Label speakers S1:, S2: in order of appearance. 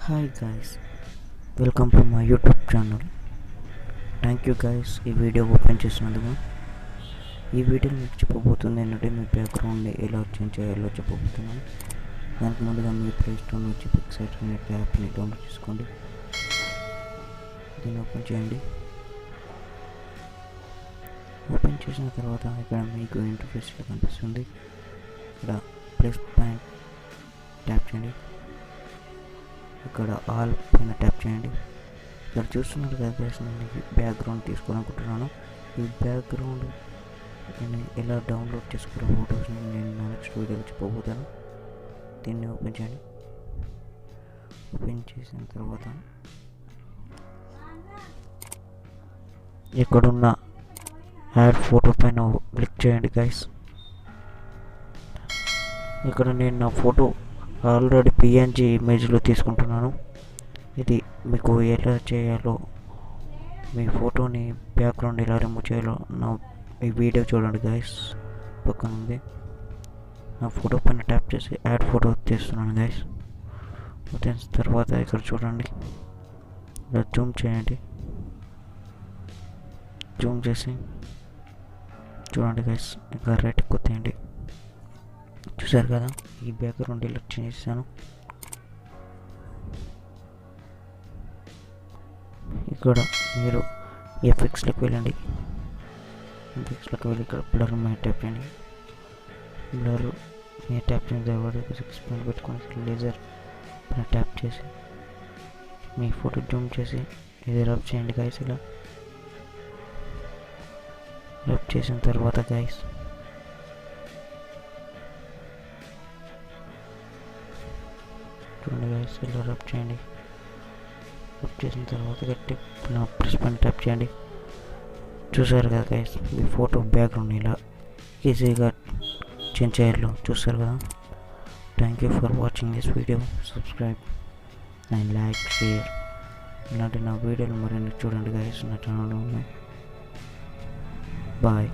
S1: Hi guys, welcome to my YouTube channel. Thank you guys ఈ video open చేసినందుకు. ఈ వీడియోలో మీకు చెప్పబోతుంది ఏంటంటే మీ బ్యాక్గ్రౌండ్ని ఎలా చేంజ్ చేయాలో చెప్పబోతున్నాను. దానికి ముందుగా మీ ప్లే స్టోర్ నుంచి పిక్సైట్ అనే యాప్ని డౌన్లోడ్ చేసుకోండి. దీన్ని ఓపెన్ చేయండి. ఓపెన్ చేసిన తర్వాత ఇక్కడ మీకు ఇంటర్ఫేస్లో కనిపిస్తుంది. ఇక్కడ ప్లస్ పైన ట్యాప్ చేయండి. ఇక్కడ ఆల్ పైన ట్యాప్ చేయండి. ఇక్కడ చూస్తున్నారు కదా గైస్, నేను బ్యాక్గ్రౌండ్ తీసుకోవాలనుకుంటున్నాను. ఈ బ్యాక్గ్రౌండ్ నేను ఎలా డౌన్లోడ్ చేసుకోవడం ఫొటోస్ని నేను నా నెక్స్ట్ వీడియోలో చెప్పబోతాను. దీన్ని ఓపెన్ చేయండి. ఓపెన్ చేసిన తర్వాత ఇక్కడున్న యాడ్ ఫోటో పైన క్లిక్ చేయండి గైస్. ఇక్కడ నేను నా ఫోటో ఆల్రెడీ పిఎన్జీ ఇమేజ్లో తీసుకుంటున్నాను. ఇది మీకు ఎలా చేయాలో, మీ ఫోటోని బ్యాక్గ్రౌండ్ ఎలా రిమూవ్ చేయాలో నా ఈ వీడియో చూడండి గైస్. పక్కన ఉంది. నా ఫోటో పైన ట్యాప్ చేసి యాడ్ ఫోటో తీస్తున్నాను గైస్. తీసిన తర్వాత ఇక్కడ చూడండి, ఇలా జూమ్ చేయండి. జూమ్ చేసి చూడండి గైస్, ఇంకా రైట్ కొత్తేయండి. చూసారు కదా, ఈ బ్యాక్గ్రౌండ్ ఇలా చేసాను. ఇక్కడ మీరు ఎఫెక్ట్స్లోకి వెళ్ళండి. ఎఫెక్ట్స్లోకి వెళ్ళి ఇక్కడ బ్లర్ మీద ట్యాప్ చేయండి. బ్లర్ మీద ట్యాప్ చేసిన తర్వాత 6 పెట్టుకొని లేజర్ పైన ట్యాప్ చేసి మీ ఫోటో జూమ్ చేసి ఇది రబ్ చేయండి గైస్. ఇలా రబ్ చేసిన తర్వాత గైస్ చూడండి గైస్, ఇలా రబ్ చేయండి. రబ్ చేసిన తర్వాత గట్టి ప్రెస్ పైన ట్యాప్ చేయండి. చూసారు కదా గైస్, మీ ఫోటో బ్యాక్గ్రౌండ్ ఇలా ఈజీగా చేంజ్ చేయాలో చూసారు కదా. Thank you for watching this video. Subscribe and like, share. ఇలాంటి నా వీడియోలు మరిన్ని చూడండి గైస్, నా ఛానల్లో ఉన్నాయి. బాయ్.